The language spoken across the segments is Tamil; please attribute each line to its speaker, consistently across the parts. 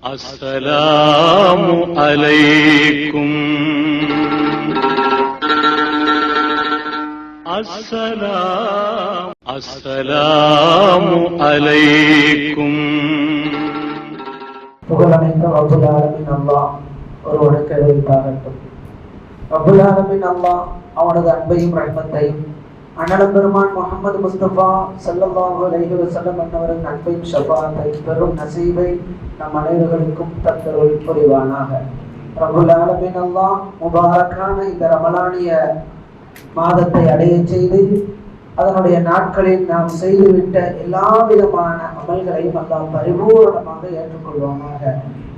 Speaker 1: அஸ்ஸலாமு அலைக்கும். அஸ்ஸலாமு அலைக்கும்.
Speaker 2: புகழமைந்த ரப்புல் ஆலமீன் அல்லாஹ் ஒருவனுக்கு வைத்தாகட்டும். ரப்புல் ஆலமீன் அல்லாஹ் அவனது அன்பையும் ரஹ்மத்தையும் அண்ணலம் பெருமான் முஹம்மது முஸ்தபா ஸல்லல்லாஹு அலைஹி வஸல்லம் அன்னவரின் அன்பையும் ஷஃபாஅத்தை பெரும் நசீபை நம் அனைவர்களுக்கும் தந்தருள் புரிவானாக. ரப்புல் ஆலமீன் அல்லாஹ் முபாரக்கான இந்த ரமலானிய மாதத்தை அடைய செய்து அதனுடைய நாட்களில் நாம் செய்துவிட்ட எல்லா விதமான அமல்களையும் அல்லாஹ் பரிபூரணமாக ஏற்றுக்கொள்வானாக.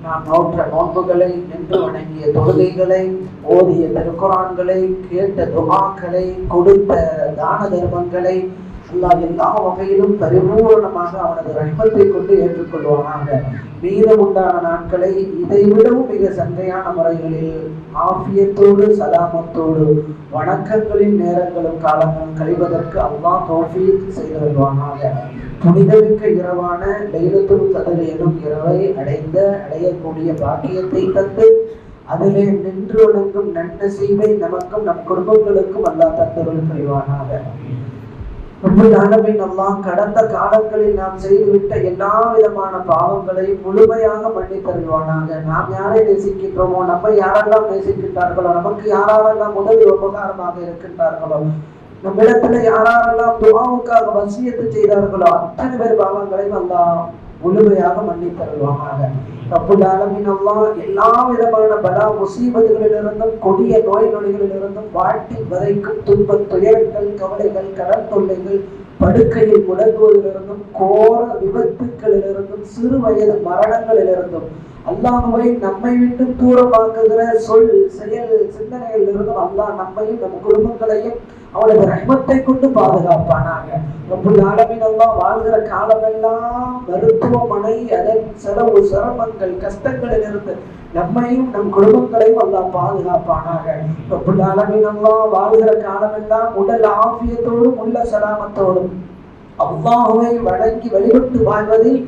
Speaker 2: நாம் நோற்ற நோன்புகளை, நின்று வணங்கிய தொழுகைகளை, ஓதிய திருக்குரான்களை, கேட்ட துஆக்களை, கொடுத்த தான தர்மங்களை அல்லாஹ் எல்லா வகையிலும் பரிபூரணமாக அவனது ரஹ்மத்தை கொண்டு ஏற்றுக்கொள்வானாக. மீதம் உண்டான நாட்களை இதைவிடவும் மிக சந்தையான முறைகளில் ஆஃபியத்தோடு சலாமத்தோடு வணக்கங்களின் நேரங்களும் காலங்களும் கழிவதற்கு அல்லாஹ் தௌஃபீக் செய்து வருவானாக. புனிதமிக்க இரவான லைலத்துல் கத்ர் எனும் இரவை அடையக்கூடிய பாக்கியத்தை தந்து அதிலே நின்று வணங்கும் நன்னசீபை நமக்கும் நம் குடும்பங்களுக்கும் அல்லாஹ் தந்தருள் புரிவானாக. ரப்புல் ஆலமீன் அல்லாஹ் கடந்த காலங்களில் நாம் செய்துவிட்ட எல்லா விதமான பாவங்களையும் முழுமையாக மன்னித்தருள்வானாக. நாம் யாரை நேசிக்கின்றோமோ, நம்மை யாரெல்லாம் நேசிக்கின்றார்களோ, நமக்கு யாரெல்லாம் உதவி உபகாரமாக இருக்கின்றார்களோ, நம்மிடத்துல யாரெல்லாம் துஆவுக்காக வசியத்து செய்தார்களோ அத்தனை பேர் பாவங்களையும் அல்லாஹ் முழுமையாக மன்னித்தருள்வானாக. ரப்புல் ஆலமீன் அல்லாஹ் எல்லா விதமான பலா முசீபத்துகளிலிருந்தும் கொடிய நோய் நொடிகளிலிருந்தும் வாட்டி வதைக்கும் துன்பத் துயரங்கள், கவலைகள், கடன் தொல்லைகள், படுக்கையில் முடங்குவதிலிருந்தும் கோர விபத்துக்களிலிருந்தும் சிறு வயது மரணங்களிலிருந்தும் அல்லாஹ்வை நம்மை விட்டு தூரமாக்குகிற சொல், செயல், சிந்தனைகளிலிருந்தும் அல்லாஹ் நம்மையும் நம் குடும்பங்களையும் அவனது ரஹ்மத்தை கொண்டு பாதுகாப்பானாக. ரப்புல் ஆலமீன் அல்லாஹ் வாழ்கிற காலமெல்லாம் மருத்துவமனை, அதன் செலவு, சிரமங்கள், கஷ்டங்களிலிருந்து நம்மையும் நம் குடும்பங்களையும் அல்லாஹ் பாதுகாப்பானாக. ரப்புல் ஆலமீன் அல்லாஹ் வாழ்கிற காலமெல்லாம் உடல் ஆஃபியத்தோடும் உள்ள சலாமத்தோடும் அல்லாஹ்வை வணங்கி வழிபட்டு வாழ்வதில்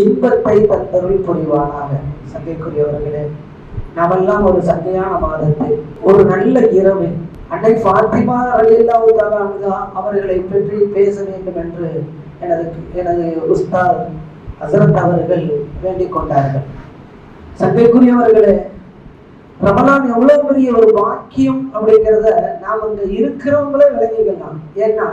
Speaker 2: இன்பத்தை தந்தருள் புரிவானாக. சங்கைக்குரியவர்களே, நாமெல்லாம் ஒரு சங்கையான மாதத்தில் ஒரு நல்ல இரவில் அன்னை ஃபாத்திமா ரலியல்லாஹு தஆலா அன்ஹா அவர்களை பற்றி பேச வேண்டும் என்று எனது உஸ்தாத் ஹஸரத் அவர்கள் வேண்டிக் கொண்டார்கள். சங்கைக்குரியவர்களே, ரமலான் எவ்வளவு பெரிய ஒரு வாக்கியம் அப்படிங்கிறத நாம் அங்க இருக்கிறவங்களே விளங்கிக்கலாம். ஏன்னா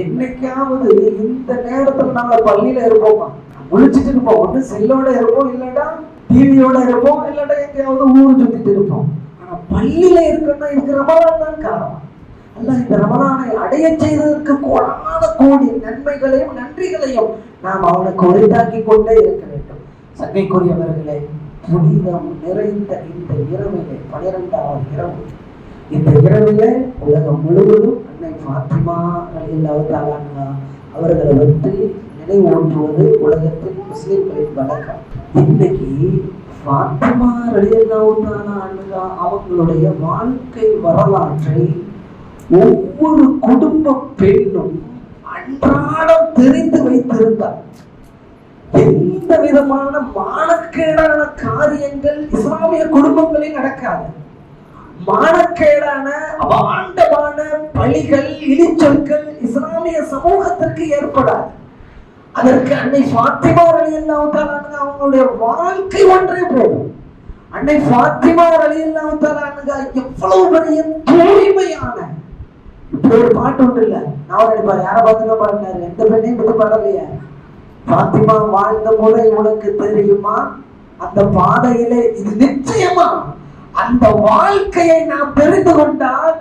Speaker 2: என்னைக்காவது இந்த நேரத்துல நாம பள்ளியில இருப்போமா, முழிச்சிட்டு இருப்போம், ஒண்ணு செல்லோட இருப்போம், இல்லைன்னா டிவியோட இருப்போம், இல்லைன்னா எங்கேயாவது ஊர் சுத்திட்டு இருப்போம். ஆனா பள்ளியில இருக்கணும்னா இதுக்கு ரமலான் தான் காரணம். அல்லாஹ் இந்த ரமலானை அடைய செய்ததற்கு கோடான கோடி நன்மைகளையும் நன்றிகளையும் நாம் அவனுக்கு உரித்தாக்கி கொண்டே இருக்க வேண்டும். சங்கைக்குரியவர்களே, புனிதம் நிறைந்த இந்த இரவிலே 12வது இரவு, இந்த இரவிலே உலகம் முழுவதும் அன்னை ஃபாத்திமா ரலியல்லாஹு தஆலா அன்ஹா அவர்களை பற்றி நினைவூட்டுவது உலகத்தில் முஸ்லிம்களின் வழக்கம். இன்னைக்கு ஃபாத்திமா ரலியல்லாஹு தஆலா அன்ஹா அவங்களுடைய வாழ்க்கை வரலாற்றை ஒவ்வொரு குடும்ப பெண்ணும் அன்றாடம் தெரிந்து வைத்திருந்தார். எந்த விதமான மானக்கேடான காரியங்கள் இஸ்லாமிய குடும்பங்களில் நடக்காது. மானக்கேடான அபாண்டமான பழிகள், இழிச்சொற்கள் இஸ்லாமிய சமூகத்திற்கு ஏற்படாது. அதற்கு அன்னை ஃபாத்திமா ரலியல்லாஹு தஆலா அன்ஹா அவங்களுடைய வாழ்க்கை ஒன்றே போதும். அன்னை ஃபாத்திமா ரலியல்லாஹு தஆலா அன்ஹா எவ்வளவு பெரிய தூய்மையான, இப்படி ஒரு பாட்டு ஒன்று இல்ல, நான் நினைப்பாரு யாரை பார்த்துக்க பாடினாரு, எந்த பெண்ணையும் பத்தி பாடலையா? ஃபாத்திமா வாழ்ந்த முறை உனக்கு தெரியுமா? அந்த பாதையிலே இது நிச்சயமா அந்த வாழ்க்கையை நாம் தெரிந்து கொண்டால்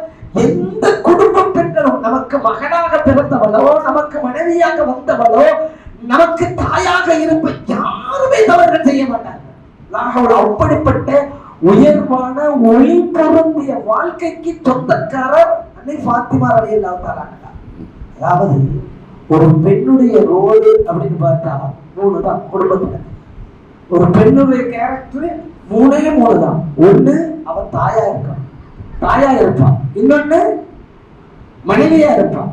Speaker 2: எந்த குடும்ப பெண்களும், நமக்கு மகனாக பிறந்தவளோ, நமக்கு மனைவியாக வந்தவளோ, நமக்கு தாயாக இருப்ப யாருமே தவறுகள் செய்ய மாட்டாங்க. அப்படிப்பட்ட உயர்வான ஒளி பொருந்திய வாழ்க்கைக்கு சொந்தக்காரர் அன்னை ஃபாத்திமா ரலியல்லாஹு தஆலா அன்ஹா. அதாவது ஒரு பெண்ணுடைய ரோல் அப்படின்னு பார்த்தா 3 தான் குடும்பத்துல. ஒரு பெண்ணுடைய கேரக்டர் 3 தான். ஒண்ணு அவ தாயா இருப்பான், இன்னொன்னு மனைவியா இருப்பான்,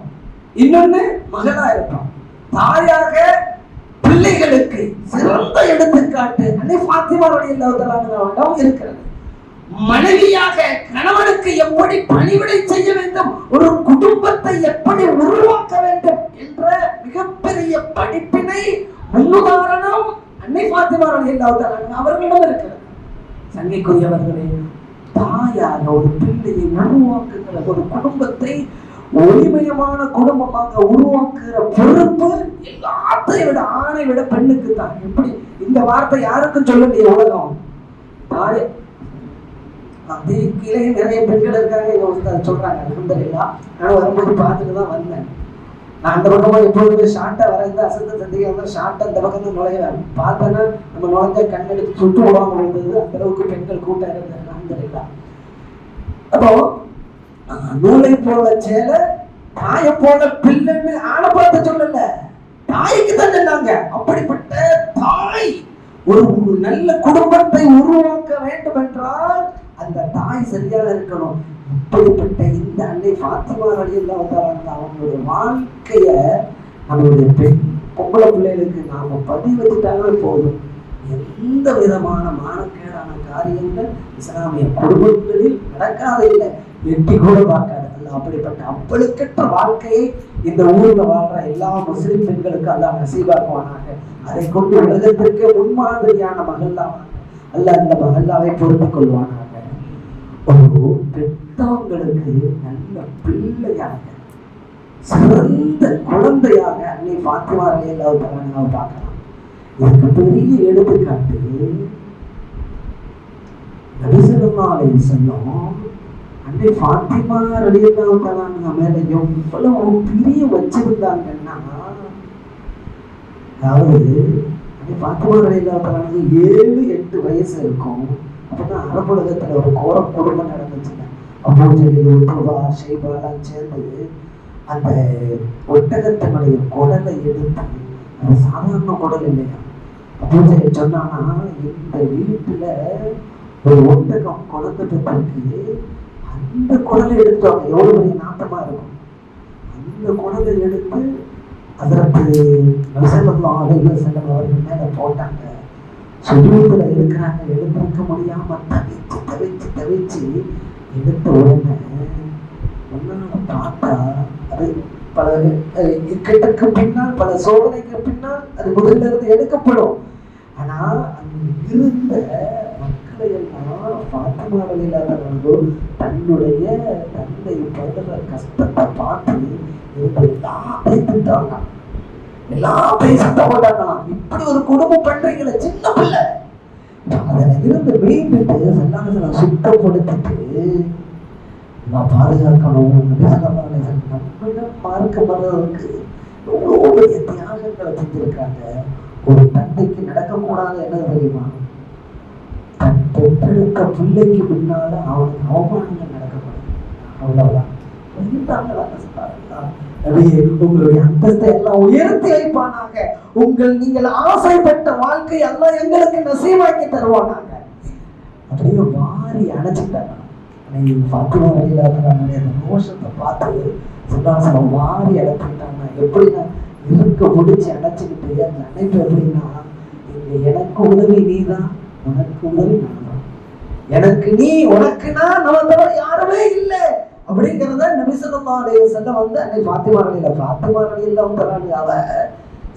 Speaker 2: இன்னொன்னு மகளா இருப்பான். தாயாக பிள்ளை வார்த்தைகளுக்கு சிறந்த எடுத்துக்காட்டு அன்னை ஃபாத்திமா ரலியல்லாஹு தஆலா இருக்கிறது. மனைவியாக கணவனுக்கு எப்படி பணிவிடை செய்ய வேண்டும், ஒரு குடும்பத்தை எப்படி உருவாக்க வேண்டும் என்ற மிகப்பெரிய படிப்பினை முன்னுதாரணம் அன்னை ஃபாத்திமா ரலியல்லாஹு தஆலா அவர்களிடம் இருக்கிறது. சங்கைக்குரியவர்களே, தாயாக ஒரு பிள்ளையை உருவாக்குகிற, ஒரு குடும்பத்தை ஒளிமயமான குடும்பமாக உருவாக்குகிற பொறுப்பு எல்லாத்தையும் விட, ஆணை விட பெண்ணுக்கு தான். எப்படி இந்த வார்த்தை யாருக்கும் சொல்ல முடியும்? உலகம் தாய் கீழே நிறைய பெண்கள் இருக்காங்க சொல்றாங்க. அல்ஹம்துலில்லாஹ், நான் வரும்போது பார்த்துட்டு தான் வந்தேன். நான் அந்த பக்கமா எப்பொழுதுமே ஷார்ட்டா வரைந்து அசந்த சந்திக்க ஷார்ட்டா அந்த பக்கம் தான் நுழைவேன். பார்த்தேன்னா நம்ம நுழைஞ்ச கண்ணெடுத்து சுட்டு விடாம இருந்தது. அந்த அளவுக்கு பெண்கள் கூட்டம் இருந்தது. அல்ஹம்துலில்லாஹ். அப்போ நூலை போல சேல, தாய போல பிள்ளைன்னு ஆணை பார்த்து சொல்லல, தாய்க்கு தான் சொன்னாங்க. அப்படிப்பட்ட தாய் ஒரு நல்ல குடும்பத்தை உருவாக்க வேண்டும் என்றால் அந்த தாய் சரியாக இருக்கணும். இப்படிப்பட்ட இந்த அன்னை ஃபாத்திமா ரலியல்லாஹு தஆலா அவங்களுடைய வாழ்க்கைய நம்மளுடைய பெண் பொம்பளை பிள்ளைகளுக்கு நாம பதிவு வச்சுட்டாலே போதும். எந்த விதமான மானக்கேடான காரியங்கள் இஸ்லாமிய குடும்பங்களில் நடக்காத இல்லை, எட்டி கூட பார்க்காது. அல்ல அப்படிப்பட்ட அப்பழுக்கற்ற வாழ்க்கையை இந்த ஊர்ல வாழ்ற எல்லா முஸ்லிம் பெண்களுக்கு அல்லாஹ் நசீபாக்குவானாக. அதை கொண்டு உலகத்திற்கு முன்மாதிரியான மகல்லாவாக அல்ல அந்த மகல்லாவை பொறுத்துக் கொள்வானாக. ஒரு பெற்றவங்களுக்கு நல்ல பிள்ளையாக, சிறந்த குழந்தையாக அன்னை ஃபாத்திமா ரலியல்லாஹு தஆலா பார்க்கலாம். இதுக்கு பெரிய எடுத்துக்காட்டு நபி ஸல்லல்லாஹு அலைஹி வஸல்லம் அன்னை ஃபாத்திமா ரலியல்லாஹு தஆலா மேல எவ்வளவு பிரிய வச்சிருந்தாங்கன்னா, அதாவது அன்னை ஃபாத்திமா ரலியல்லாஹு தஆலா 7-8 வயசு இருக்கும். அப்பதான் அரபுலகத்துல ஒரு கோர குடும்பம் நடந்துச்சுங்க. அபூஜஹல், உத்பா, ஷைபாலாம் சேர்ந்து அந்த ஒட்டகத்தினுடைய குடலை எடுத்து, அது சாதாரண குடல் இல்லையா, அபூஜஹல் சொன்னானா, இந்த வீட்டுல ஒரு ஒட்டகம் குழந்தை பெற்றிருக்கு, அந்த குடலை எடுத்துவாங்க, எவ்வளவு பெரிய நாட்டமா இருக்கும். அந்த குடலை எடுத்து அதற்கு நபி ஸல்லல்லாஹு அலைஹி வஸல்லம் அவர்கள் மேல போட்டாங்க. சுஜூதுல இருக்கிறாங்க, எழுந்திருக்க முடியாம தவிச்சு எடுத்த உடனே ஒன்னால பார்த்தா அது பல இக்கட்டுக்கு பின்னால், பல சோதனைக்கு பின்னால் அது முதல்ல இருந்து எடுக்கப்படும். ஆனா அங்கு இருந்த மக்களை எல்லாம் ஃபாத்திமா ரலியல்லாஹு தஆலா தன்னுடைய தந்தை படுற கஷ்டத்தை பார்த்து எல்லாத்தையும் திட்டாங்க, எல்லாத்தையும் சத்தம் போட்டாங்களாம். இப்படி ஒரு குடும்பம் பண்றீங்களே, சின்ன பிள்ளை. அதில் இருந்து மீண்டுட்டு சல்லாஹ் சுத்தப்படுத்திட்டு நான் பாதுகாக்கணும். நம்மிடம் பார்க்க வர்றதுக்கு எவ்வளோ பெரிய தியாகங்களை செஞ்சிருக்காங்க. ஒரு தந்தைக்கு நடக்கக்கூடாத என்ன தெரியுமா, தன் பெற்றெடுத்த பிள்ளைக்கு முன்னால அவனுக்கு அவமானங்கள் நடக்கக்கூடாது. அவ்வளவுதான். உங்களுடைய அந்தஸ்தை எல்லாம் உயர்த்தி வைப்பானாக. நீங்கள் ஆசைப்பட்ட வாழ்க்கை எல்லாம் எங்களுக்கு நசீவாக்கி தருவானாங்க. அப்படியே வாரி அணைச்சிட்டாங்க. ஃபாத்திமா ரலியல்லாஹு தஆலா ரோஷத்தை பார்த்து சுல்லாசனம் வாரி அழைச்சிட்டாங்க. எப்படின்னா இருக்க முடிச்சு அணைச்சிக்கிட்டு அந்த அணைப்பு எப்படின்னா, எனக்கு உதவி நீதான், உனக்கு உதவி நான் தான், எனக்கு நீ உனக்கு நான், நம்ம தவிர யாருமே இல்லை அப்படிங்கிறத நபி ஸல்லல்லாஹு அலைஹி வஸல்லம் வந்து அன்னை ஃபாத்திமா ரலியல்லாஹு தஆலா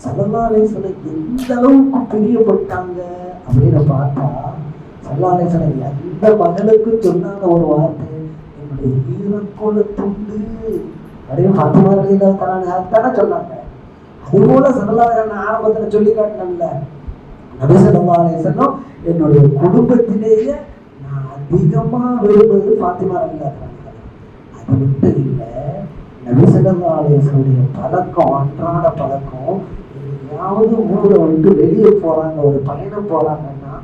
Speaker 2: ஸல்லல்லாஹு அலைஹி வஸல்லம் எந்த அளவுக்கு பிரியப்பட்டாங்க அப்படின்னு பார்த்தா, ஸல்லல்லாஹு அலைஹி வஸல்லம் எந்த மகளுக்கு சொன்னாங்க ஒரு வார்த்தை, என்னுடைய ஈரக்கோல துண்டு அப்படின்னு ஃபாத்திமா ரலியல்லாஹு தஆலா தானே சொன்னாங்க. அதுபோல ஸல்லல்லாஹு அலைஹி வஸல்லம் ஆரம்பத்துல சொல்லி காட்டினாங்கல்ல, நபி ஸல்லல்லாஹு அலைஹி வஸல்லம் என்னுடைய குடும்பத்திலேயே நான் அதிகமா விரும்புவது ஃபாத்திமா ரலியல்லாஹு தஆலா. அது மட்டும் இல்லை, நபி ஸல்லல்லாஹு அலைஹி வஸல்லம் பழக்கம், அன்றாட பழக்கம், எங்கேயாவது ஊரை விட்டு வெளியே போறாங்க, ஒரு பயணம் போறாங்கன்னா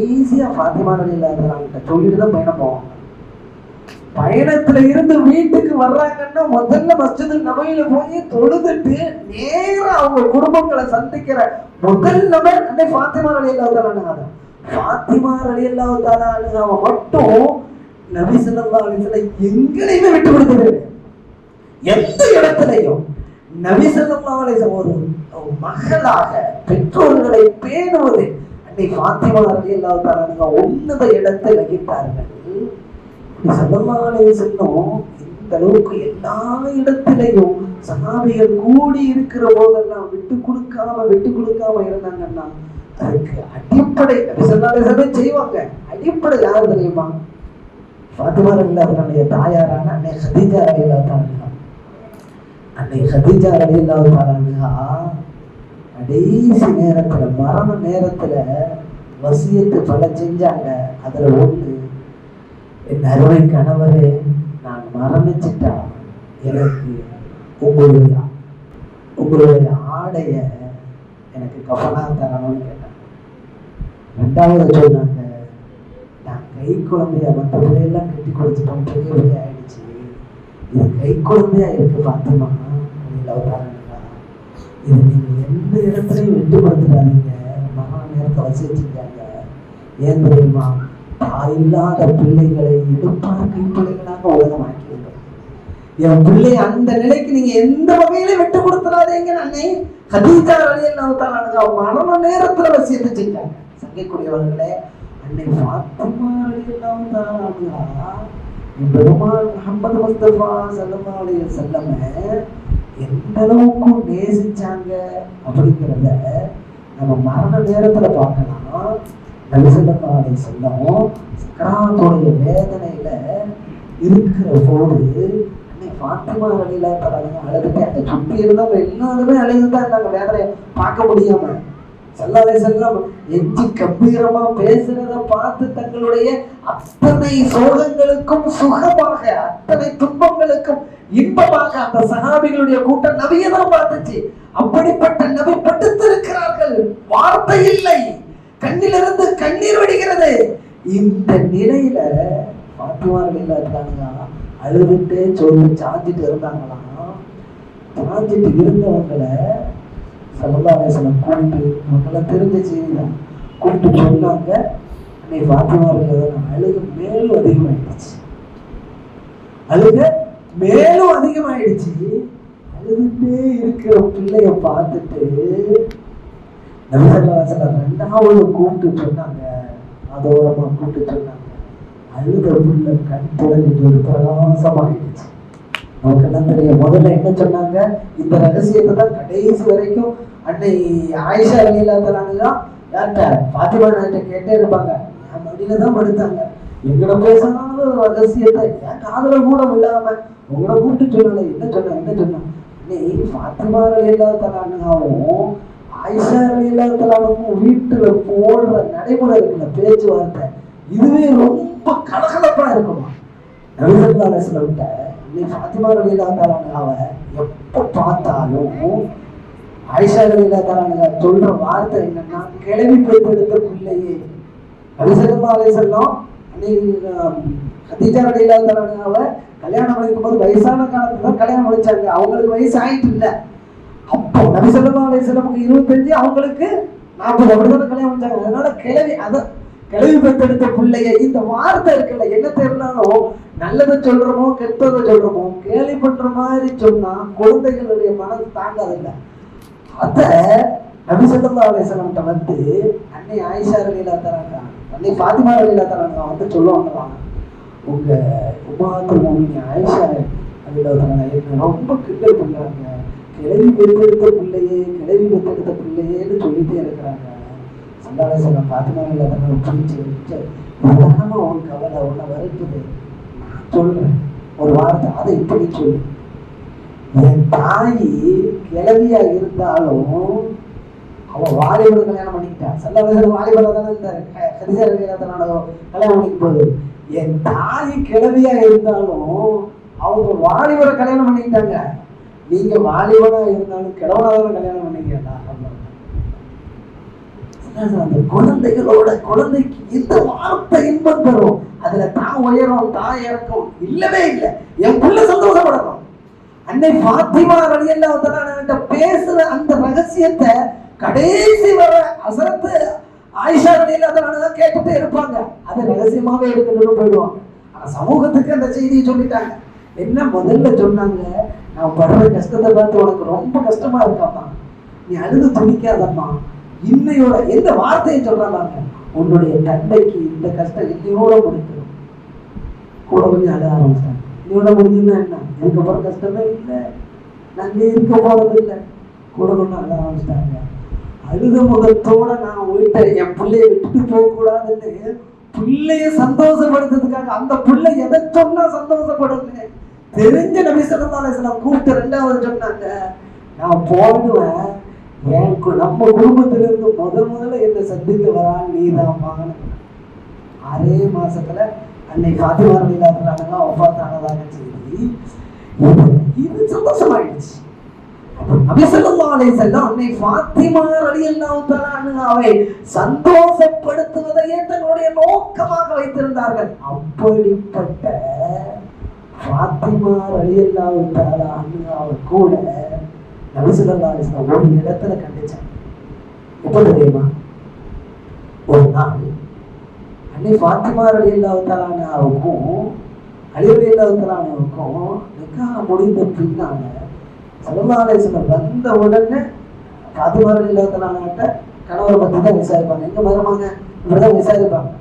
Speaker 2: ஈஸியா ஃபாத்திமா ரலியல்லாஹு தஆலா சொல்லிட்டு தான் பயணம் போவாங்க. பயணத்துல இருந்து வீட்டுக்கு வர்றாங்கன்னா முதல்ல மஸ்ஜிதுல் நபவியில போய் தொழுதுட்டு நேரா அவங்க குடும்பங்களை சந்திக்கிற முதல் நபர் அன்னை ஃபாத்திமா ரலியல்லாஹு தஆலா. ஃபாத்திமா ரலியல்லாஹு தஆலா மட்டும் நபி ஸல்லல்லாஹு அலைஹி வஸல்லம் எங்களையுமே விட்டு கொடுத்தது. எந்த இடத்துலையும் நபி ஸல்லல்லாஹு அலைஹி வஸல்லம் ஒரு மகளாக பெற்றோர்களை பேணுவது அன்னை ஃபாத்திமா ரலியல்லாஹு தஆலா அன்ஹா உன்னத இடத்தை வகித்தார்கள். ஸல்லல்லாஹு அலைஹி வஸல்லம் இந்த அளவுக்கு எல்லா இடத்திலையும் சஹாபிகள் கூடி இருக்கிற போதெல்லாம் விட்டு கொடுக்காம இருந்தாங்கன்னா அதுக்கு அடிப்படை செய்வாங்க. அடிப்படை யாரு தெரியுமா? ஃபாத்திமா ரலியல்லாஹு தஆலா தாயாரான அன்னை கதீஜா ரலியல்லாஹு தஆலா. அன்னை கதீஜா ரலியல்லாஹு தஆலா கடைசி நேரத்துல, மரண நேரத்துல வசியத்து பல செஞ்சாங்க. அதுல ஒண்ணு, என் அருமை கணவரே, நான் மரணிச்சுட்டா எனக்கு உங்களுடைய ஆடைய எனக்கு கஃபனா தரணும்னு கேட்டாங்க. ரெண்டாவது சொன்னாங்க, நான் கை குழந்தைய மற்ற பிள்ளையெல்லாம் கட்டி கொடுத்துட்டோம், பெரிய பிள்ளை ஆயிடுச்சு, இது கை குழந்தையா இருக்கு பாத்திமா, இது நீங்க எந்த இடத்துலையும் விட்டு கொடுத்துடாதீங்க. மகா நேரத்தை வசிச்சுட்டாங்க. ஏன் தெரியுமா? தாயில்லாத பிள்ளைகளை எடுப்பார் கை பிள்ளைகளாக உலகம் ஆக்கியிருந்தோம். என் பிள்ளை அந்த நிலைக்கு நீங்க எந்த வகையில விட்டு கொடுத்துடாதீங்க. அன்னை கதீஜா ரலியல்லாஹு தஆலா மரண நேரத்துல வசியத்தை செஞ்சாங்க. சங்கைக்குரியவர்களே, அன்னை ஃபாத்திமா ரலியல்லாஹு தஆலா பெருமாள் முஹம்மது முஸ்தபா ஸல்லல்லாஹு அலைஹி வஸல்லம் எந்த அளவுக்கு நேசிச்சாங்க அப்படிங்கிறத நம்ம மரண நேரத்துல பார்க்கலாம். நபி ஸல்லல்லாஹு அலைஹி வஸல்லம் சக்கராத்துடைய வேதனையில இருக்கிற போது அன்னை ஃபாத்திமா ரலியல்லாஹு தஆலா அழுதுட்டு, அந்த சுற்றி இருந்தவங்க எல்லாருமே அழுதுதான் இருந்தாங்க, வேதனையை பார்க்க முடியாம. ஸல்லல்லாஹு அலைஹி வஸல்லம் எஞ்சி கம்பீரமா பேசுறத பார்த்து தங்களுடைய அத்தனை சோகங்களுக்கும் சுகமாக, அத்தனை துன்பங்களுக்கும் இன்பமாக அந்த சஹாபிகளுடைய கூட்டம் நபியை தான் பார்த்துச்சு. அப்படிப்பட்ட நபி படுத்திருக்கிறார்கள், வார்த்தை இல்லை, கண்ணிலிருந்து கண்ணீர் வடிகிறது. இந்த நிலையில ஃபாத்திமா ரலியல்லாஹு தஆலா அழுதுட்டே சாஞ்சிட்டு இருந்தாங்களாம். சாஞ்சிட்டு இருந்தவங்களை ஸல்லல்லாஹு அலைஹி வஸல்லம் கூப்பிட்டு, மக்களை தெரிஞ்ச செய்திதான் கூப்பிட்டு சொன்னாங்க, அன்னை ஃபாத்திமா ரலியல்லாஹு தஆலா அழுக மேலும் அதிகமாயிடுச்சு. அழுதுட்டே இருக்கிற பிள்ளைய பார்த்துட்டு நபி ஸல்லல்லாஹு அலைஹி வஸல்லம் ரெண்டாவது கூப்பிட்டு சொன்னாங்க, அதோரமா கூப்பிட்டு சொன்னாங்க, அழுத பிள்ளை கண் தொடங்கிட்டு ஒரு பிரகாசமாயிடுச்சு. நமக்கு என்ன தெரியும்? முதல்ல என்ன சொன்னாங்க? இந்த ரகசியத்தை தான் கடைசி வரைக்கும் அன்னை ஆயிஷா ரலியல்லாஹு தஆலா யார்கிட்ட? ஃபாத்திமா கிட்ட கேட்டே இருப்பாங்க. என் மடியில தான் படுத்தாங்க, எங்கட பேசாத ரகசியத்தை என் காதல கூட விழாம உங்களை கூப்பிட்டு சொன்னாங்க. என்ன சொன்னாங்க? நீ ஃபாத்திமா ரலியல்லாஹு தஆலாவும் ஆயிஷா ரலியல்லாஹு தஆலாவும் வீட்டுல போடுற நடைமுறை இருக்குல்ல, பேச்சுவார்த்தை, இதுவே ரொம்ப கலகலப்பா இருக்குமா. நபி ஸல்லல்லாஹு அலைஹி வஸல்லம் நீ ஃபாத்திமா ரலியல்லாஹு தஆலாவை எப்போ பார்த்தாலும் ஆயிஷா ரலியல்லாஹு தஆலா சொல்ற வார்த்தை என்னன்னா, கிளவி பெற்றெடுத்த பிள்ளையே. நபி ஸல்லல்லாஹு அலைஹி வஸல்லம் நீ கதீஜா ரலியல்லாஹு தஆலாவை கல்யாணம் பண்ணிக்கும் போது வயசான காலத்துல தான் கல்யாணம் முடிச்சாங்க, அவங்களுக்கு வயசு ஆயிட்டு இல்லை. அப்போ நபி ஸல்லல்லாஹு அலைஹி வஸல்லம் 25, அவங்களுக்கு 40 அப்படிதான் கல்யாணம் முடிச்சாங்க. அதனால கிளவி பெற்றெடுத்த பிள்ளைய, இந்த வார்த்தை இருக்குல்ல, என்ன தெரிந்தாலும் நல்லதை சொல்றோமோ கெட்டதை சொல்றோமோ கேலி பண்ற மாதிரி சொன்னா குழந்தைகளுடைய மனது தாங்காதில்லை. அத நபி ஸல்லல்லாஹு அலைஹி வஸல்லம் வந்து அன்னை ஆயிஷா ரலியல்லாஹு தஆலா, அன்னை ஃபாத்திமா ரலியல்லாஹு தஆலா வந்து சொல்லுவாங்க, உங்க உம்மஹாத்துல் முஃமினீன் ஆயிஷா ரலியல்லாஹு தஆலா என்ன ரொம்ப கிண்டல் பண்றாங்க, கிளவி பெற்றெடுத்த பிள்ளையேன்னு சொல்லிட்டே இருக்கிறாங்க. ஸல்லல்லாஹு அலைஹி வஸல்லம் ஃபாத்திமா ரலியல்லாஹு தஆலா பிடிச்சி வச்சு, உதாரணமா ஒரு கவலை ஒன்றை வருத்துது, சொல்றேன் ஒரு வார்த்தை, அதை இப்படி சொல்லு. என் தாயி கிளவியா இருந்தாலும் அவ வாலிபரை கல்யாணம் பண்ணிக்கிட்டா. ஸல்லல்லாஹு அலைஹி வஸல்லம் வாலிபரை தானே இந்த கதீஜா ரலியல்லாஹு தஆலா கல்யாணம் பண்ணிக்க போகுது. என் தாயி கிளவியா இருந்தாலும் அவங்க வாலிபரை கல்யாணம் பண்ணிக்கிட்டாங்க. நீங்க வாலிபனா இருந்தாலும் கிழவனாக கல்யாணம் பண்ணிக்கிறா. அந்த குழந்தைக்கு இந்த வார்த்தை இன்பம் தரும். அதுல தான் உயரும் தான் இறக்கும் இல்லவே இல்லை. என் பிள்ளை சந்தோஷப்படணும். அன்னை ஃபாத்திமா ரலியல்லாஹு தஆலா பேசுற அந்த ரகசியத்தை கடைசி வர ஹஸரத் ஆயிஷா ரலியல்லாஹு தஆலா கேட்டுட்டே இருப்பாங்க. அது ரகசியமாவே எடுத்துட்டு போயிடுவாங்க. ஆனா சமூகத்துக்கு அந்த செய்தியை சொல்லிட்டாங்க. என்ன முதல்ல சொன்னாங்க, நான் படுற கஷ்டத்தை பார்த்து உனக்கு ரொம்ப கஷ்டமா இருக்காமா, நீ அழுது துடிக்காதம்மா. இன்னையோட எந்த வார்த்தையை சொல்றாங்க, உன்னுடைய தந்தைக்கு இந்த கஷ்டம் இன்னையோட முடிக்கணும். கூட கொஞ்சம் அழ ஆரம்பிச்சிட்டாங்க. இன்னையோட முடிஞ்சுன்னா என்ன, இதுக்கப்புறம் கஷ்டமே இல்லை, நாங்க இருக்க போறது இல்லை. கூட கொஞ்சம் அழ ஆரம்பிச்சிட்டாங்க. அழுத முகத்தோட நான் வீட்டை என் பிள்ளைய விட்டுட்டு போக கூடாதுன்னு பிள்ளைய சந்தோஷப்படுத்துறதுக்காக, அந்த பிள்ளை எதை சொன்னா சந்தோஷப்படுங்க தெரிஞ்ச நபி ஸல்லல்லாஹு அலைஹி வஸல்லம் கூப்பிட்டு ரெண்டாவது சொன்னாங்க, நான் போடுவேன் நம்ம குடும்பத்திலிருந்து முதல்ல என்ன சந்திக்க வரான் நீதான் மகன். 6 மாசத்துல அன்னை ஃபாத்திமா ரலியல்லாஹு அன்ஹா வஃபாத் ஆனதாக செய்தி. இது சந்தோஷமாயிடுச்சு. நபி ஸல்லல்லாஹு அலைஹி வஸல்லம் அன்னை ஃபாத்திமா ரலியல்லாஹு அன்ஹாவை சந்தோஷப்படுத்துவதையே தன்னுடைய நோக்கமாக வைத்திருந்தார்கள். அப்படிப்பட்ட ஃபாத்திமா ரலியல்லாஹு அன்ஹாவை கூட நபி ஸல்லல்லாஹு அலைஹி வஸல்லம் ஒரு இடத்துல கண்டிச்சாங்க. எப்போ தெரியுமா? ஒரு நாள் அன்னை ஃபாத்திமா ரலியல்லாஹு அன்ஹாவுக்கும் அலி ரலியல்லாஹு அன்ஹுவுக்கும் நிக்காஹ் முடிந்த பின்னால ஸல்லல்லாஹு அலைஹி வஸல்லம் வந்த உடனே ஃபாத்திமா ரலியல்லாஹு அன்ஹா கணவரை பற்றி தான் விசாரிப்பாங்க. எங்க மருமக இப்படிதான் விசாரிப்பாங்க.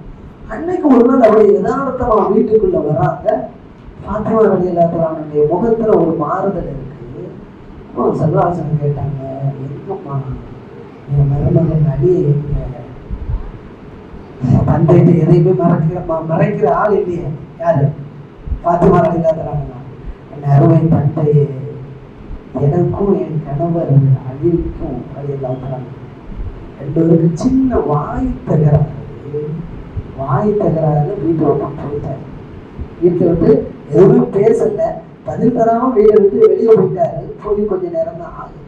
Speaker 2: அன்னைக்கு ஒரு நாள் அப்படியே யதார்த்தமா வீட்டுக்குள்ள வராங்க. ஃபாத்திமா ரலியல்லாஹு அன்ஹாவுடைய முகத்துல ஒரு மாறுதல் இருக்கு. சல்லாசனம் கேட்டாங்க, எங்கம்மா என் மருமகன் அடியே எங்க தந்தைட்டு எதையுமே மறைக்கிற ஆள் இல்லையே. யாரு? ஃபாத்திமா ரலியல்லாஹு அன்ஹா. என் அருமை தந்தையே, எனக்கும் என் கணவர் அலிக்கும் ரலியல்லாஹு அன்ஹா ரெண்டு பேருக்கு சின்ன வாய் தகராறு வீட்டை விட்டு போயிட்டாரு. வீட்டை விட்டு எதுவுமே பேசல, பதில் தராம வீட்டை விட்டு வெளியே போயிட்டாரு. போய் கொஞ்ச நேரம் தான் ஆகுது.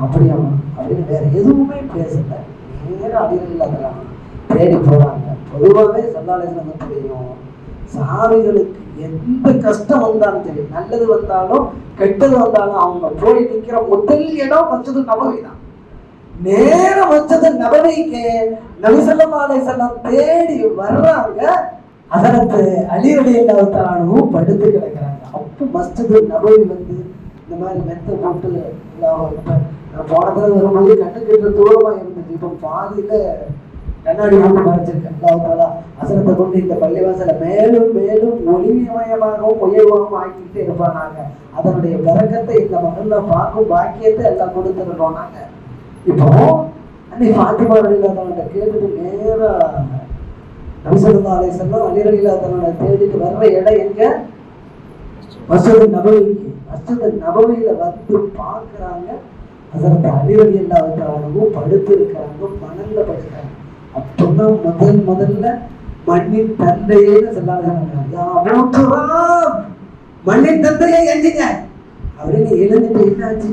Speaker 2: அப்படியாமா அப்படின்னு வேற எதுவுமே பேசல. நேரம் அடிகள் தேடி போறாங்க. பொதுவாகவே சல்லாலேசனம் தெரியும், சஹாபிகளுக்கு எந்த கஷ்டம் வந்தாலும் சரி, நல்லது வந்தாலும் கெட்டது வந்தாலும் அவங்க போய் நிக்கிற முதல் இடம் மஸ்ஜிது நபவி தான். நேரம் மஸ்ஜிது நபவிக்கு நபி ஸல்லல்லாஹு அலைஹி வஸல்லம் தேடி வர்றாங்க. ஹஸரத் அலி ரலியல்லாஹு அன்ஹு படுத்து கிடக்குறாங்க. அப்போ மஸ்ஜிது நபவி வந்து இந்த மாதிரி மெத்த போட்டு நான் போனதுல வரும்போது கண்ணு கிட்ட தூரமா இருந்துச்சு. இப்போ பாதியில கண்ணாடி போட்டு மறைச்சிருக்கேன். அல்லாஹ் தஆலா ஹஸரத்தை கொண்டு இந்த பள்ளிவாசலை மேலும் மேலும் ஒளிமயமாகவும் உயர்வாகவும் ஆக்கிட்டே இருப்பானாங்க. அதனுடைய பரக்கத்தை இந்த மகள்ல பார்க்கும் பாக்கியத்தை எல்லாம் கொடுத்துருக்கோம் நாங்க. இப்போ அன்னைக்கு ஃபாத்திமா ரலியல்லாஹு அன்ஹா கேட்டுட்டு நேரா நபி ஸல்லல்லாஹு அலைஹி வஸல்லம் அலி ரலியல்லாஹு அன்ஹு தேடிட்டு வர்ற இடம் எங்க? மஸ்ஜிது நபவிக்கு. மஸ்ஜிது நபவியில வந்து பார்க்குறாங்க. ஹஸரத் அலி ரலியல்லாஹு அன்ஹு படுத்து இருக்காங்க, மணல்ல படுக்கிறாங்க. அப்பதான் முதல்ல மண்ணின் தந்தையேன்னு சொல்லாங்க, மண்ணின் தந்தையே எஞ்சிங்க அப்படின்னு எழுந்துட்டு என்னாச்சு?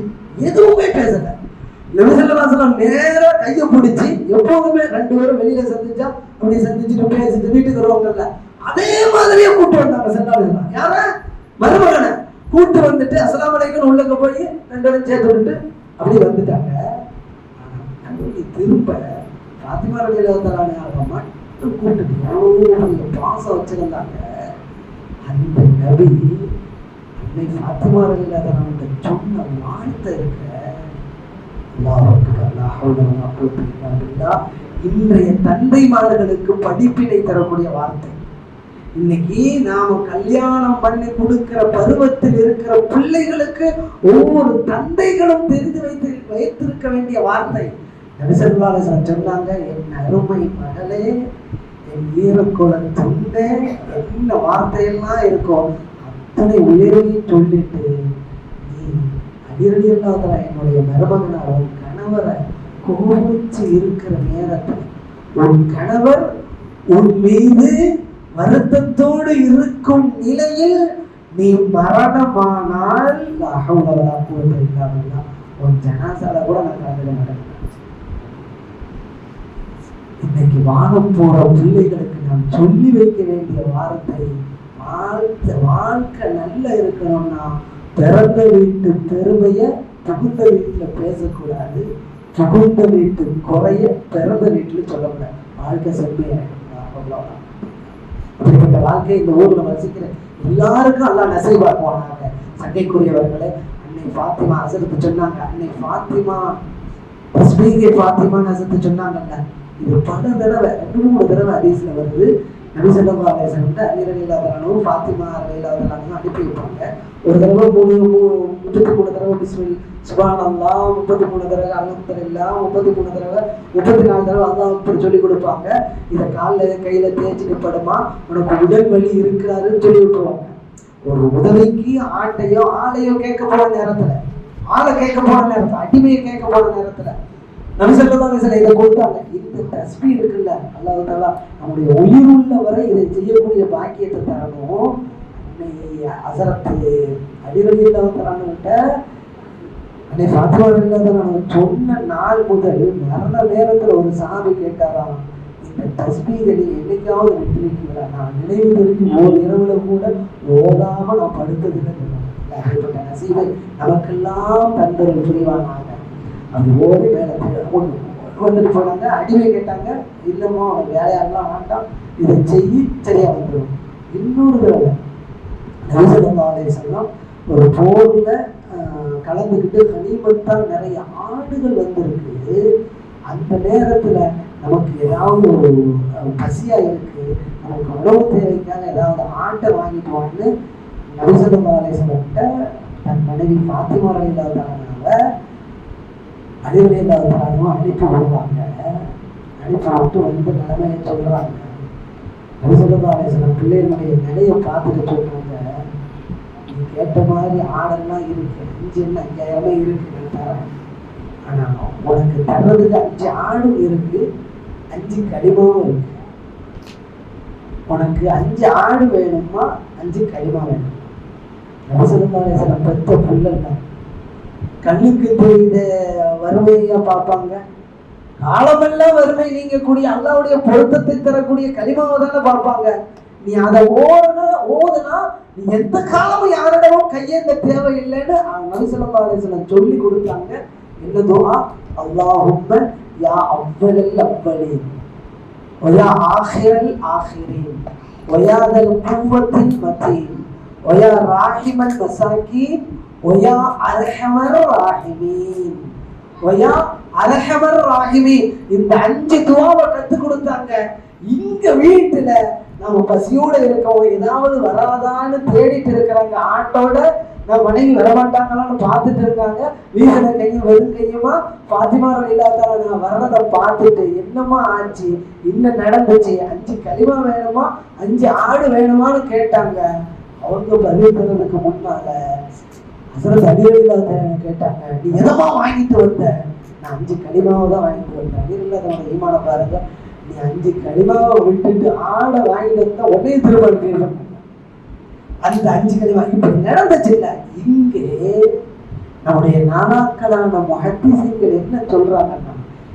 Speaker 2: எதுவுமே பேசல. நபி ஸல்லல்லாஹு அலைஹி வஸல்லம் நேரா கையை பிடிச்சி, எப்போதுமே ரெண்டு பேரும் வெளியில சந்திச்சா அப்படி சந்திச்சுட்டு பேசிட்டு வீட்டுக்கு வருவாங்கல்ல, அதே மாதிரியே கூட்டு வந்தாங்க. ஸல்லல்லாஹு அலைஹி வஸல்லம் யார? மருமகனை கூட்டு வந்துட்டு அஸ்ஸலாமு அலைக்கும் உள்ளங்க போய் ரெண்டு பேரும் சேர்த்து விட்டு அப்படி வந்துட்டாங்க. திரும்ப ஃபாத்திமா ரலியல்லாஹு அன்ஹா மட்டும் கூட்டுட்டு எவ்வளவு பாசம் வச்சிருந்தாங்க. அந்த நபி அன்னை ஃபாத்திமா ரலியல்லாஹு அன்ஹா சொன்ன வார்த்தை இருக்க, இன்றைய தந்தைமார்களுக்கு படிப்பினை தரக்கூடிய வார்த்தை. இன்னைக்கு நாம கல்யாணம் பண்ணி கொடுக்கிற பருவத்தில் இருக்கிற பிள்ளைகளுக்கு ஒவ்வொரு தந்தைகளும் தெரிந்து வைத்திருக்க வேண்டிய வார்த்தை. நபி ஸல்லல்லாஹு அலைஹி வஸல்லம் சொன்னாங்க, என் அருமை மகளே, என் ஈரக்குல தொண்டே, என்ன வார்த்தையெல்லாம் இருக்கும் அத்தனை உயர்வையும் சொல்லிட்டு, நீ அலி ரலியல்லாஹு அன்ஹு என்னுடைய மருமகனார் உன் கணவரை கோபிச்சு இருக்கிற நேரத்தில், உன் கணவர் உன் மீது வருத்தத்தோடு இருக்கும் நிலையில் நீ மரணமானால் உன் ஜனாசால கூட நான் கலந்துட மாட்டேன். இன்னைக்கு வாழ போற பிள்ளைகளுக்கு நாம் சொல்லி வைக்க வேண்டிய வார்த்தை, வாழ்க்கை நல்லா இருக்கணும்னா பிறந்த வீட்டு பெருமைய புகுந்த வீட்டுல பேசக்கூடாது, புகுந்த வீட்டு குறைய பிறந்த வீட்டுல சொல்லக்கூடாது. வாழ்க்கை செம்மையா அப்படிப்பட்ட வாழ்க்கை இந்த ஊர்ல வசிக்கிற எல்லாருக்கும் எல்லாம் நசைவாக்குவாங்க. சங்கைக்குரியவர்களே, அன்னை ஃபாத்திமா ஹஸரத் சொன்னாங்க, அன்னை ஃபாத்திமா தஸ்பீகே ஃபாத்திமான்னு ஹஸரத் சொன்னாங்கல்ல. இது பல தடவை 2-3 தடவை ஹதீஸ்ல வருது. நபி ஸல்லல்லாஹு அலைஹி வஸல்லம் அலி ரலியல்லாஹு தஆலா ஃபாத்திமா ரலியல்லாஹு தஆலா அனுப்பி வைப்பாங்க. ஒரு தடவை 33 தடவை பிஸ்மில் சுப்ஹானல்லாஹ், 33 தடவை அல்ஹம்துலில்லாஹ், 33 தடவை 34 தடவை அல்லாஹ் அக்பர் சொல்லி கொடுப்பாங்க. இதை காலில் கையில தேய்ச்சிட்டு படுமா, உனக்கு உடல் வலி இருக்கிறாருன்னு சொல்லி விட்டுருவாங்க. ஒரு உதவிக்கு ஆளையோ கேட்க போற நேரத்துல, ஆளை கேட்க போற நேரத்துல, அடிமையை கேட்க போற நேரத்துல நபி ஸல்லல்லாஹு அலைஹி வஸல்லம் இதை கொடுத்தாங்க. இந்த தஸ்பீஹ் இருக்குல்ல, அல்லாஹ் தஆலா நம்முடைய உயிர் உள்ள வரை இதை செய்யக்கூடிய பாக்கியத்தை தரணும். ஹஸரத் அலி ரலியல்லாஹு தஆலா அன்னை ஃபாத்திமா ரலியல்லாஹு தஆலா சொன்ன நாள் முதல் மரண நேரத்துல ஒரு சஹாபி கேட்டாராம், இந்த தஸ்பீஹை நீ என்னைக்காவது விட்டுருக்கீங்களா? நான் நினைவு தெரிஞ்சு ஒரு இரவுல கூட ஓதாம நான் படுத்ததில்லை. அப்படிப்பட்ட நசீபை நமக்கெல்லாம் தந்தரும் புரிவானாக. அது ஓடி மேலே வந்துட்டு போனாங்க. அடிமை கேட்டாங்க, இல்லைம்மா அவனுக்கு வேலையாடலாம் வேண்டாம், இதை செய்யி சரியா வந்துடும். இன்னொரு தடவை நபி ஸல்லல்லாஹு அலைஹி வஸல்லம் ஒரு போர்ல கலந்துக்கிட்டு கனிமத்தா நிறைய ஆடுகள் வந்திருக்கு. அந்த நேரத்துல நமக்கு ஏதாவது ஒரு பசியா இருக்கு, நமக்கு உணவு தேவைக்காக ஏதாவது ஆட்டை வாங்கிட்டு வான்னு நபி ஸல்லல்லாஹு அலைஹி வஸல்லம் தன் மனைவி ஃபாத்திமா ரலியல்லாஹு தஆலா அலி ரலியல்லாஹு தஆலா அனுப்பி விடுவாங்க. அனுப்பி விட்டு வந்து நிலைமையை சொல்றாங்க. நபி ஸல்லல்லாஹு அலைஹி வஸல்லம் பிள்ளைகளுடைய நிலையை பார்த்துட்டு சொல்றாங்க, நீ கேட்ட மாதிரி ஆடெல்லாம் இருக்கு, 5,000 இருக்கு, நான் தரேன். ஆனா உனக்கு தர்றதுக்கு 5 ஆடும் இருக்கு, 5 களிமாவும் இருக்கு. உனக்கு 5 ஆடு வேணுமா, 5 களிமா வேணும். நபி ஸல்லல்லாஹு அலைஹி வஸல்லம் பெத்த பிள்ளைங்க கண்ணுக்கு தெரிந்த வறுமையா பார்ப்பாங்க. காலமெல்லாம் வறுமை நீங்கக்கூடிய அல்லாஹ்வுடைய பொருத்தத்தை தரக்கூடிய களிமாவை தானே பார்ப்பாங்க. நீ அதை ஓதுனா நீ எந்த காலமும் யாரிடமும் கையேந்த தேவையில்லைன்னு நபி ஸல்லல்லாஹு அலைஹி வஸல்லம் சொல்லி கொடுத்தாங்க. என்ன துஆ? அல்லாஹும்ம யா அவ்வலல் அவ்வலீன் வயா ஆஹிரல் ஆஹிரீன் வயா தல் குவத்தில் மதீன் வயா ராஹிமல் மசாகீன் வயா அர்ஹமர் ராஹிமீன் வயா அர்ஹமர் ராஹிமீன். இந்த 5 துஆவை கற்றுக் கொடுத்தாங்க. இங்க வீட்டுல நம்ம பசியோட இருக்கோம், ஏதாவது வராதான்னு தேடிட்டு இருக்கிறாங்க. ஆட்டோட நம்ம மனைவி வரமாட்டாங்களான்னு பார்த்துட்டு இருக்காங்க. வீசுன கையும் வெறும் கையுமா ஃபாத்திமா ரலியல்லாஹு தஆலா வர்றதை பார்த்துட்டு என்னமா ஆச்சு, என்ன நடந்துச்சு, 5 களிமா வேணுமா, 5 ஆடு வேணுமான்னு கேட்டாங்க. அவங்க பதில் தரதுக்கு முன்னால ஹஸரத் அலி ரலியல்லாஹு தஆலா கேட்டாங்க, நீ எதமா வாங்கிட்டு வந்த? நான் 5 களிமாவை தான் வாங்கிட்டு வந்தேன். அலி ரலியல்லாஹு தஆலா ஈமான பாருங்க, நீ 5 களிமாவை விட்டுட்டு ஆடை வாங்கிட்டு வந்தா உடனே திரும்ப அனுப்பிடுவேன். அந்த 5 களிமா இப்படி நடந்துச்சு இல்ல. இங்கே நம்முடைய நானாக்களான முஹத்திஸீன்கள் என்ன சொல்றாங்கன்னா,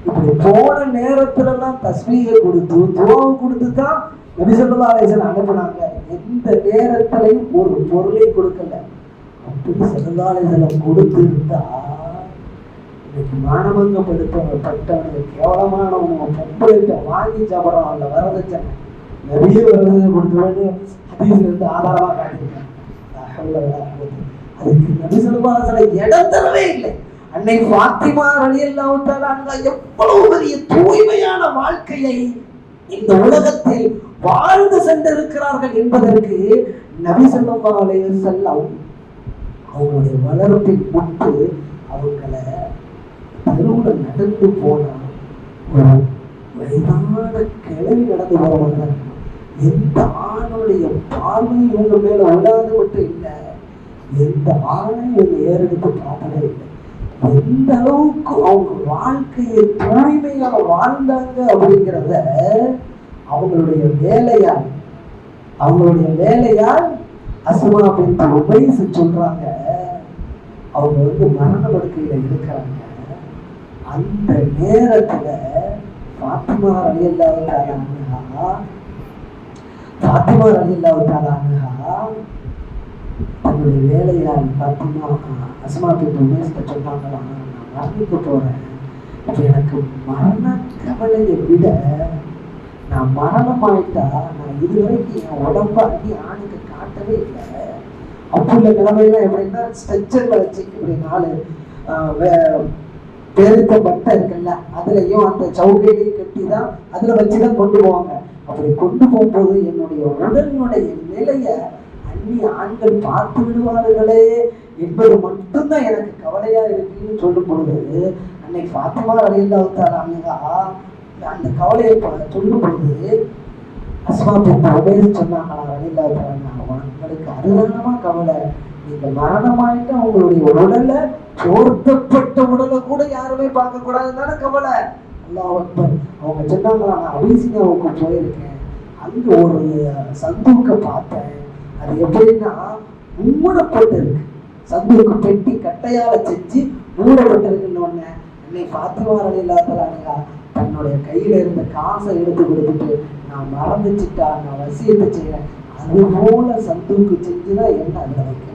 Speaker 2: இப்படி போன நேரத்துலலாம் தஸ்பீஹை கொடுத்து துஆவை கொடுத்து தான் நபி ஸல்லல்லாஹு அலைஹி வஸல்லம் அனுப்புனாங்க. எந்த நேரத்திலையும் ஒரு பொருளை கொடுக்கல. அப்படி ஸல்லல்லாஹு அலைஹி வஸல்லம் கொடுத்திருந்தா இன்னைக்கு மானபங்கப்படுத்தப்பட்டவனுக்கு கேவலமானவனுக்கு பொம்பளைட்ட வாங்கி சாப்பிட்றான். அல்ல வரதட்சணை நிறைய வரதட்சணை கொடுத்தவனு ஹதீஸ்ல இருந்து ஆதாரமா காட்டியிருக்காங்க. அதுக்கு நபி ஸல்லல்லாஹு அலைஹி வஸல்லம் இடம் தரவே இல்லை. அன்னை ஃபாத்திமா ரலியல்லாஹு தஆலா எவ்வளவு பெரிய தூய்மையான வாழ்க்கையை இந்த உலகத்தில் வாழ்ந்து சென்றிருக்கிறார்கள் என்பதற்கு நபி ஸல்லல்லாஹு அலைஹி வஸல்லம் அவங்களுடைய வளர்ப்பில் முட்டு அவங்களை தெருவுல நடந்து போனா ஒரு வயதான கிளவி நடந்து போறவங்க. எந்த ஆணுடைய பார்வை இவங்க மேல விடாது மட்டும் இல்லை, எந்த ஆணை இவங்க ஏறெடுத்து பார்த்ததே இல்லை. எந்த அளவுக்கு அவங்க வாழ்க்கையை தூய்மையாக வாழ்ந்தாங்க அப்படிங்கிறத அவங்களுடைய வேலையால் அஸ்மா பின்த் உமைஸ் சொல்றாங்க. அவங்க மரண படுக்கையில இருக்கிறாங்க. அந்த நேரத்துல ஃபாத்திமா ரலியல்லாஹு தஆலா தன்னுடைய வேலையால் ஃபாத்திமா அஸ்மா பின்த் உமைஸ் சொன்னாங்களாம், நான் மரணிக்க போறேன். இப்ப எனக்கு மரண கவலையை விட நான் மரணமாயிட்டா நான் இதுவரைக்கும் என் உடம்ப அடி ஆணுக்கு காட்டவே இல்லை. அப்புள்ள நிலைமையெல்லாம் எப்படின்னா ஸ்ட்ரெச்சர்ல வச்சு இப்படி 4 பெருத்த பட்டை இருக்குல்ல அதுலயும் அந்த சவுகையிலையும் கட்டி தான் அதுல வச்சுதான் கொண்டு போவாங்க. அப்படி கொண்டு போகும்போது என்னுடைய உடலினுடைய நிலைய அந்நிய ஆண்கள் பார்த்து விடுவார்களே என்பது மட்டும்தான் எனக்கு கவலையா இருக்குன்னு சொல்லும் பொழுது அன்னை ஃபாத்திமா ரலியல்லாஹு தஆலா அன்ஹா அந்த கவலையை சொல்லும் பொழுது அஸ்மா பின்த் உமைஸ் சொன்னாங்களா ரலியல்லாஹு தஆலா அன்ஹா, உங்களுக்கு அதுதானமா கவலை, நீங்க மரணமாயிட்டு அவங்களுடைய உடலை சோர்த்தப்பட்ட உடலை கூட யாருமே பார்க்க கூடாதுன்னு கவலை. அல்லாஹ் அக்பர். அவங்க சொன்னாங்களா, நான் அபிசீனியாவுக்கு போயிருக்கேன், அங்க ஒரு சந்தூக்க பார்த்தேன், அது எப்படின்னா மூடப்பட்டு இருக்கு, சந்தூக்கு பெட்டி கட்டையால செஞ்சு மூடப்பட்டு இருக்குன்னு ஒண்ணு. என்னை ஃபாத்திமா ரலியல்லாஹு தஆலா அன்ஹா தன்னுடைய கையில இருந்த காசை எடுத்து கொடுத்துட்டு, நான் மறந்துச்சுட்டா, நான் வசியத்தை செய்யறேன், அது போல சந்தூக்கு செஞ்சுதான் என்ன அதுல வைக்கணும்னு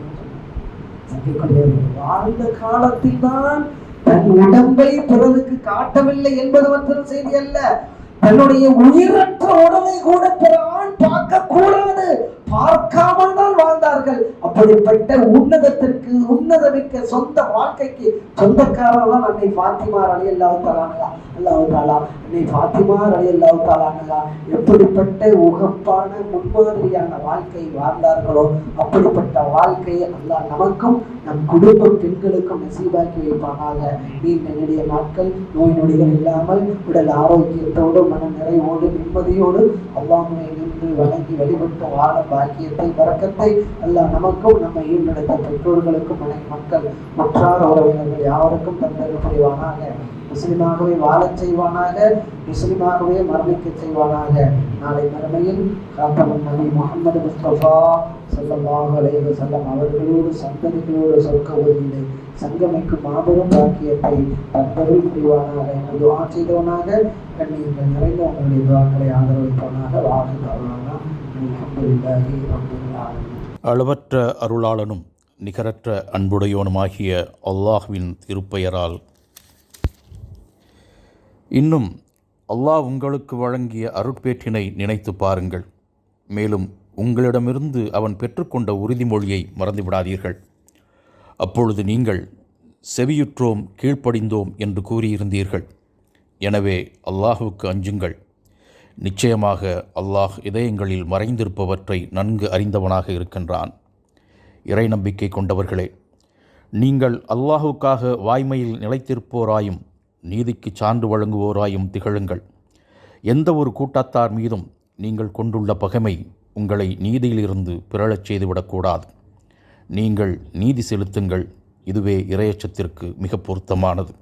Speaker 2: சொன்னாங்க. வாழ்ந்த காலத்தில் தான் தன் உடம்பை பிறருக்கு காட்டவில்லை என்பது மட்டும் செய்தி அல்ல, தன்னுடைய உயிரற்ற உடலை கூட பிற ஆண் பார்க்க கூடாது, பார்க்காமல் தான் வாழ்ந்தார்கள். அப்படிப்பட்ட உன்னதத்திற்கு உன்னதமிக்க சொந்த வாழ்க்கைக்கு சொந்தக்காரர் தான் அன்னை ஃபாத்திமா ரலியல்லாஹு தஆலா அன்ஹா. அல்லாஹ் தஆலா அன்னை ஃபாத்திமா ரலியல்லாஹு தஆலா அன்ஹா எப்படிப்பட்ட உகப்பான முன்மாதிரியான வாழ்க்கை வாழ்ந்தார்களோ அப்படிப்பட்ட வாழ்க்கையை அல்லாஹ் நமக்கும் நம் குடும்ப பெண்களுக்கும் நசீபாக்கி வைப்பானாக. நீண்ட நெடிய நாட்கள் நோய் நொடிகள் இல்லாமல் உடல் ஆரோக்கியத்தோடு மன நிறைவோடு நிம்மதியோடு அல்லாஹ்வை நின்று வணங்கி வழிபட்டு வாழ பாக்கியத்தை பரக்கத்தை அல்லாஹ் நமக்கும் நம்ம ஈடுநடத்த பெற்றோர்களுக்கும் மனை மக்கள் உற்றார் உறவினர்கள் யாவருக்கும் தந்தல் புரிவானாக. முஸ்லிமாகவே வாழச் செய்வானாக, முஸ்லிமாகவே மரணிக்க செய்வானாக. நாளை மறுமையில் காத்தமன் நபி முஹம்மது முஸ்தபா ஸல்லல்லாஹு அலைஹி வஸல்லம் அவர்களோடு சந்ததிகளோடு சொர்க்கவதியிலே சங்கமிக்கும் மாபெரும் பாக்கியத்தை தந்தருள் புரிவானாக என துஆ செய்தவனாக. கண்ணியங்கள் நிறைந்த உங்களுடைய துஆக்களை ஆதரவிப்பவனாக வாழ்ந்தானா. அல்ஹம்துலில்லாஹி ரப்பில் ஆலமீன்.
Speaker 3: அளவற்ற அருளாளனும் நிகரற்ற அன்புடையோனுமாகிய அல்லாஹ்வின் திருப்பெயரால் இன்னும் அல்லாஹ் உங்களுக்கு வழங்கிய அருட்பேற்றினை நினைத்து பாருங்கள். மேலும் உங்களிடமிருந்து அவன் பெற்றுக்கொண்ட உறுதிமொழியை மறந்துவிடாதீர்கள். அப்பொழுது நீங்கள் செவியுற்றோம் கீழ்ப்படிந்தோம் என்று கூறியிருந்தீர்கள். எனவே அல்லாஹுக்கு அஞ்சுங்கள். நிச்சயமாக அல்லாஹ் இதயங்களில் மறைந்திருப்பவற்றை நன்கு அறிந்தவனாக இருக்கின்றான். இறை நம்பிக்கை கொண்டவர்களே, நீங்கள் அல்லாஹுக்காக வாய்மையில் நிலைத்திருப்போராயும் நீதிக்கு சான்று வழங்குவோராயும் திகழுங்கள். எந்த ஒரு கூட்டத்தார் மீதும் நீங்கள் கொண்டுள்ள பகைமை உங்களை நீதியிலிருந்து பிறழச் செய்துவிடக்கூடாது. நீங்கள் நீதி செலுத்துங்கள், இதுவே இறையச்சத்திற்கு மிக பொருத்தமானது.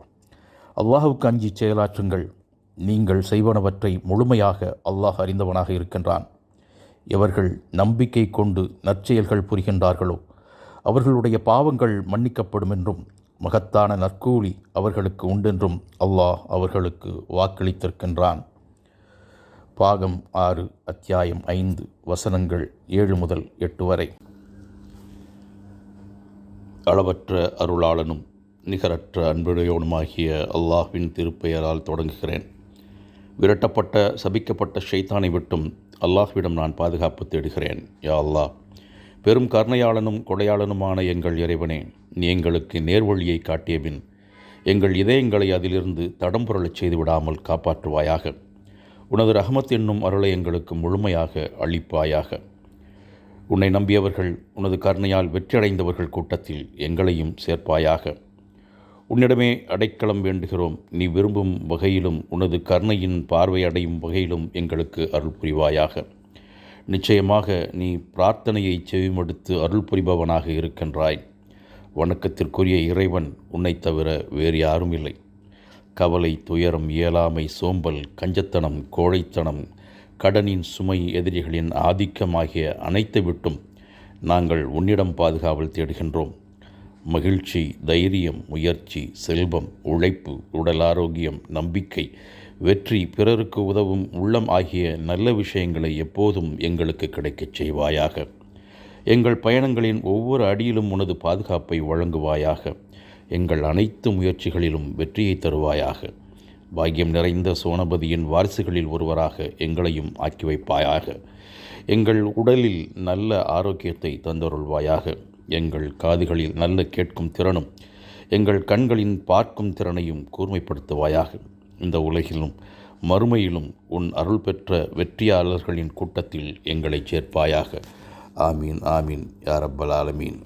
Speaker 3: அல்லாஹுக்கு அஞ்சி செயலாற்றுங்கள். நீங்கள் செய்வனவற்றை முழுமையாக அல்லாஹ் அறிந்தவனாக இருக்கின்றான். எவர்கள் நம்பிக்கை கொண்டு நற்செயல்கள் புரிகின்றார்களோ அவர்களுடைய பாவங்கள் மன்னிக்கப்படும் என்றும் மகத்தான நற்கூலி அவர்களுக்கு உண்டென்றும் அல்லாஹ் அவர்களுக்கு வாக்களித்திருக்கின்றான். பாகம் 6 அத்தியாயம் 5 வசனங்கள் 7 முதல் 8 வரை. அளவற்ற அருளாளனும் நிகரற்ற அன்புடையோனுமாகிய அல்லாஹ்வின் திருப்பெயரால் தொடங்குகிறேன். விரட்டப்பட்ட சபிக்கப்பட்ட ஷைத்தானை விட்டும் அல்லாஹ்விடம் நான் பாதுகாப்பு தேடுகிறேன். யா அல்லாஹ், பெரும் கருணையாளனும் கொடையாளனுமான எங்கள் இறைவனே, நீ எங்களுக்கு நேர்வழியை காட்டியபின் எங்கள் இதயங்களை அதிலிருந்து தடம்புரளச் செய்து விடாமல் காப்பாற்றுவாயாக. உனது ரஹமத் என்னும் அருளை எங்களுக்கு முழுமையாக அளிப்பாயாக. உன்னை நம்பியவர்கள் உனது கருணையால் வெற்றியடைந்தவர்கள் கூட்டத்தில் எங்களையும் சேர்ப்பாயாக. உன்னிடமே அடைக்கலம் வேண்டுகிறோம். நீ விரும்பும் வகையிலும் உனது கருணையின் பார்வை அடையும் வகையிலும் எங்களுக்கு அருள் புரிவாயாக. நிச்சயமாக நீ பிரார்த்தனையை செவிமடுத்து அருள் புரிபவனாக இருக்கின்றாய். வணக்கத்திற்குரிய இறைவன் உன்னை தவிர வேறு யாரும் இல்லை. கவலை, துயரம், இயலாமை, சோம்பல், கஞ்சத்தனம், கோழைத்தனம், கடனின் சுமை, எதிரிகளின் ஆதிக்கம் ஆகிய அனைத்தை விட்டும் நாங்கள் உன்னிடம் பாதுகாவல் தேடுகின்றோம். மகிழ்ச்சி, தைரியம், முயற்சி, செல்வம், உழைப்பு, உடல் ஆரோக்கியம், நம்பிக்கை, வெற்றி, பிறருக்கு உதவும் உள்ளம் ஆகிய நல்ல விஷயங்களை எப்போதும் எங்களுக்கு கிடைக்கச் செய்வாயாக. எங்கள் பயணங்களின் ஒவ்வொரு அடியிலும் உனது பாதுகாப்பை வழங்குவாயாக. எங்கள் அனைத்து முயற்சிகளிலும் வெற்றியை தருவாயாக. பாக்கியம் நிறைந்த சோனபதியின் வாரிசுகளில் ஒருவராக எங்களையும் ஆக்கி வைப்பாயாக. எங்கள் உடலில் நல்ல ஆரோக்கியத்தை தந்தருள்வாயாக. எங்கள் காதுகளில் நல்ல கேட்கும் திறனும் எங்கள் கண்களின் பார்க்கும் திறனையும் கூர்மைப்படுத்துவாயாக. இந்த உலகிலும் மறுமையிலும் உன் அருள் பெற்ற வெற்றியாளர்களின் கூட்டத்தில் எங்களை சேர்ப்பாயாக. ஆமீன் ஆமீன் யா ரப்பல் ஆலமீன்.